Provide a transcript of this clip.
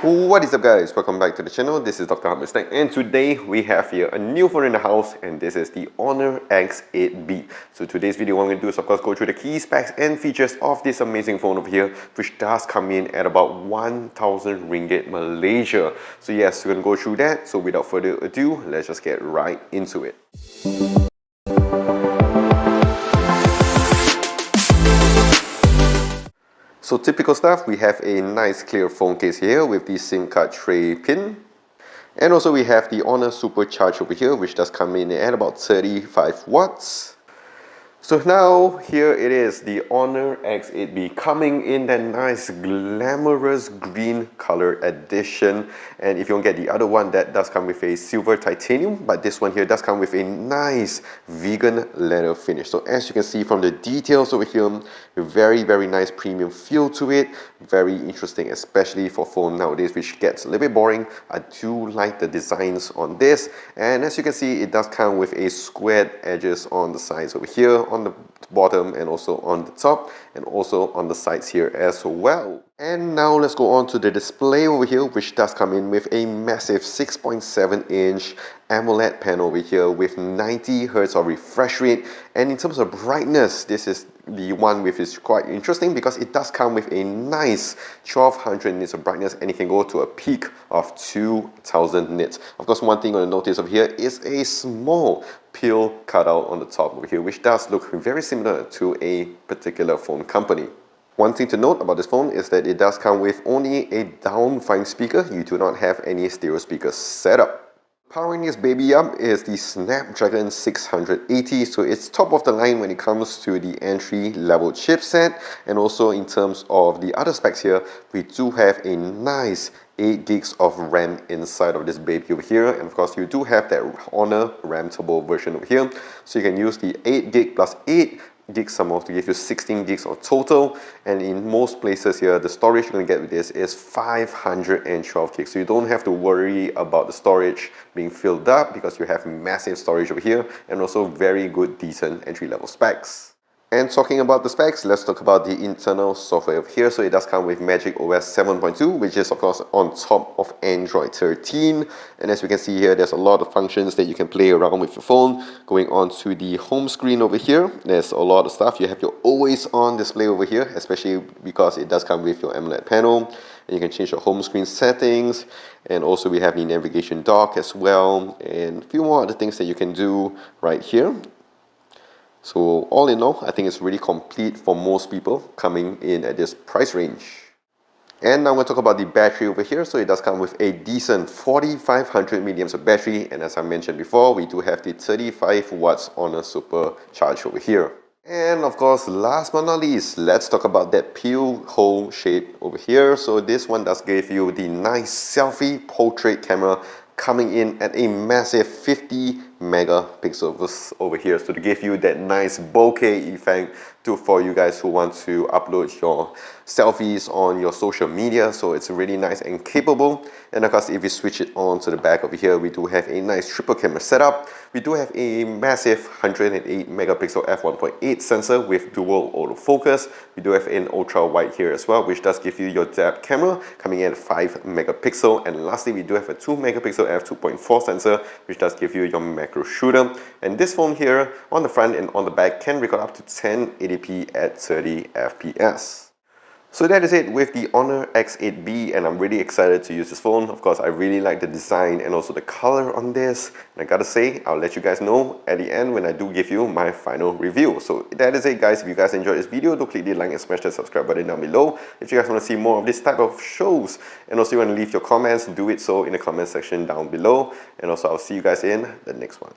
What is up guys, welcome back to the channel. This is Dr. Hamid Tech, and today we have here a new phone in the house, and this is the Honor X8b. So today's video, what I'm going to do is of course go through the key specs and features of this amazing phone over here, which does come in at about 1,000 ringgit Malaysia. So yes, we're going to go through that. So without further ado, let's just get right into it. So typical stuff, we have a nice clear phone case here with the SIM card tray pin. And also we have the Honor Supercharge over here, which does come in at about 35 watts. So now here it is, the Honor X8b coming in that nice glamorous green color edition. And if you want to get the other one, that does come with a silver titanium, but this one here does come with a nice vegan leather finish. So as you can see from the details over here, a very nice premium feel to it. Very interesting, especially for phone nowadays, which gets a little bit boring. I do like the designs on this, and as you can see, it does come with a squared edges on the sides over here, on the bottom and also on the top, and also on the sides here as well. And now let's go on to the display over here, which does come in with a massive 6.7-inch AMOLED panel over here with 90 Hz of refresh rate. And in terms of brightness, this is the one which is quite interesting because it does come with a nice 1200 nits of brightness, and it can go to a peak of 2000 nits. Of course, one thing on the notice over here is a small pill cutout on the top over here, which does look very similar to a particular phone company. One thing to note about this phone is that it does come with only a down-firing speaker. You do not have any stereo speakers set up. Powering this baby up is the Snapdragon 680, so it's top of the line when it comes to the entry-level chipset. And also in terms of the other specs here, we do have a nice 8 gigs of RAM inside of this baby over here, and of course you do have that Honor RAM Turbo version over here, so you can use the 8 gig plus 8 gigs some more to give you 16 gigs of total. And in most places here, the storage you're going to get with this is 512 gigs, so you don't have to worry about the storage being filled up because you have massive storage over here, and also very good decent entry-level specs. And talking about the specs, let's talk about the internal software over here. So it does come with Magic OS 7.2, which is of course on top of Android 13. And as we can see here, there's a lot of functions that you can play around with your phone. Going on to the home screen over here, there's a lot of stuff. You have your always on display over here, especially because it does come with your AMOLED panel. And you can change your home screen settings. And also we have the navigation dock as well, and a few more other things that you can do right here. So all in all, I think it's really complete for most people coming in at this price range. And now I'm going to talk about the battery over here. So it does come with a decent 4500 milliamps of battery, and as I mentioned before, we do have the 35 watts Honor Supercharge over here. And of course, last but not least, let's talk about that pill hole shape over here. So this one does give you the nice selfie portrait camera, coming in at a massive 50 megapixels over here, so to give you that nice bokeh effect for you guys who want to upload your selfies on your social media. So it's really nice and capable. And of course, if we switch it on to the back over here, we do have a nice triple camera setup. We do have a massive 108 megapixel f1.8 sensor with dual autofocus. We do have an ultra wide here as well, which does give you your depth camera coming in at 5 megapixel. And lastly, we do have a 2 megapixel f2.4 sensor, which does give you your macro shooter. And this phone here on the front and on the back can record up to 1080p at 30 fps. So that is it with the Honor X8b, and I'm really excited to use this phone. Of course, I really like the design and also the color on this. And I gotta say, I'll let you guys know at the end when I do give you my final review. So that is it guys. If you guys enjoyed this video, do click the like and smash that subscribe button down below. If you guys want to see more of this type of shows, and also you want to leave your comments, do it so in the comment section down below. And also I'll see you guys in the next one.